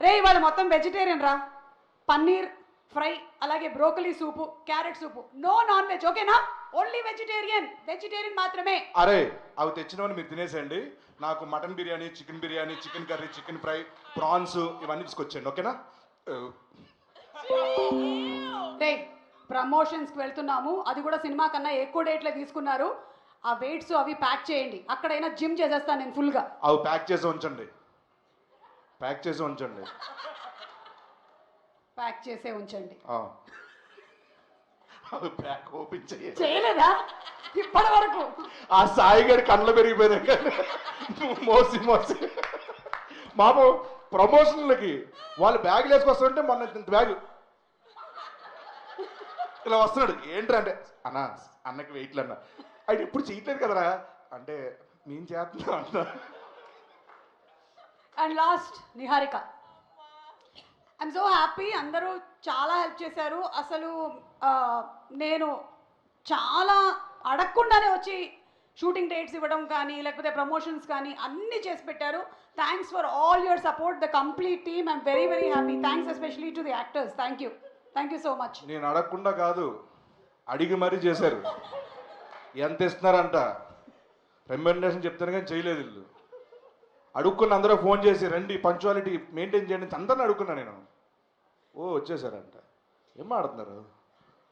రే ఇవాళ మొత్తం వెజిటేరియన్ రా. పన్నీర్ ఫ్రై, అలాగే బ్రోకలీ సూపు, క్యారెట్ సూపు, నో నాన్ వెజ్, ఓకేనా? ఓన్లీ వెజిటేరియన్ మాత్రమే. అరే అవి తెచ్చినవని మీరు తినేసేయండి. నాకు mutton biryani, chicken curry, chicken fry, prawns ఇవన్నీ తీసుకొచ్చేయండి, ఓకేనా? రే ప్రమోషన్స్కి వెళ్తున్నాము, అది కూడా సినిమా కన్నా ఎక్కువ డేట్లే తీసుకున్నారు. ఆ వెయిట్స్ అవి ప్యాక్ చేయండి. అక్కడైనా జిమ్ చేసేస్తాను నేను ఫుల్గా. అవి ప్యాక్ చేసి ఉంచండి. ప్యాక్ చేసే ఉంచండి. అవి ప్యాక్ ఓపెన్ చేయలేదా ఇప్పటి వరకు? ఆ సాయిగడి కళ్ళ పెరిగిపోయినాయి కానీ మోసి మాము ప్రమోషన్లకి వాళ్ళు బ్యాగులు వేసుకొస్తుంటే మొన్న ఇంత బ్యాగు ఇలా వస్తున్నాడు. ఏంటంటే అన్నకి వెయిట్లు అన్న ఆయన ఎప్పుడు చేయట్లేదు కదరా అంటే నేను చేస్తున్నా అన్న. And last Niharika. I'm so happy, అందరూ చాలా హెల్ప్ చేశారు. అసలు నేను చాలా అడగకుండానే వచ్చి షూటింగ్ డేట్స్ ఇవ్వడం కానీ లేకపోతే ప్రమోషన్స్ కానీ అన్నీ చేసి పెట్టారు. Thanks for all your support, the complete team. I'm very very happy. Thanks especially to the actors. Thank you so much. నేను అడగకుండా కాదు, అడిగి మరీ చేశారు. ఎంత ఇస్తున్నారంట రెమ్యునరేషన్ చెప్తాను కానీ చేయలేదు వీళ్ళు. అడుక్కున్న అందరూ ఫోన్ చేసి రండి పంక్చువాలిటీ మెయింటైన్ చేయండి అందరిని అడుక్కున్నా నేను. వచ్చేసారంట. ఏం ఆడుతున్నారు?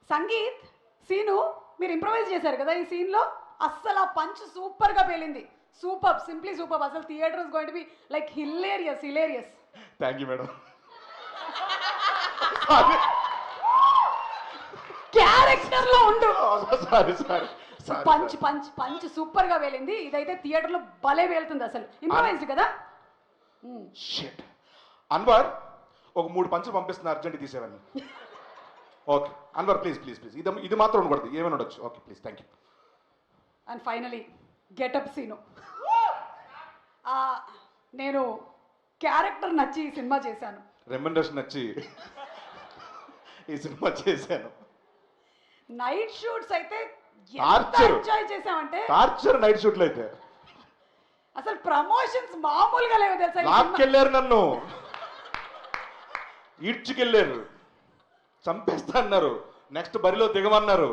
సంగీత్ సీను మీరు ఇంప్రవైజ్ చేశారు కదా ఈ సీన్లో, అస్సలు ఆ పంచ్ సూపర్గా పేలింది. Super, simply super. అసలు theatre is going to be like hilarious. Thank you madam. Character లో ఉండు. సారీ పంచ్ సూపర్ గా వేలింది. ఇదైతే థియేటర్ లో భలే వేలుతుంది. అసలు ఇంప్రవైజ్డ్ కదా. షిట్ అన్వర్ ఒక 3 పంచులు పంపిస్తున్నా, అర్జెంట్ తీసేవన్నీ. ఓకే అన్వర్ ప్లీజ్ ఇది మాత్రం ఉండకూడదు, ఏమైనా ఉండొచ్చు. Okay please, thank you. And finally getup scene. నేను క్యారెక్టర్ నచ్చి ఈ సినిమా చేశాను, రెమ్యునరేషన్ నచ్చి ఈ సినిమా చేశాను. నైట్ షూట్స్ అయితే ఎంజాయ్ చేసామంటే టార్చర్. నైట్ షూట్లు అయితే అసలు ప్రమోషన్స్ మామూలుగా లేవు తెలుసా. లాక్కెళ్ళారు, నన్ను ఈడ్చుకెళ్ళారు, చంపేస్తా అన్నారు, నెక్స్ట్ బరిలో దిగమన్నారు.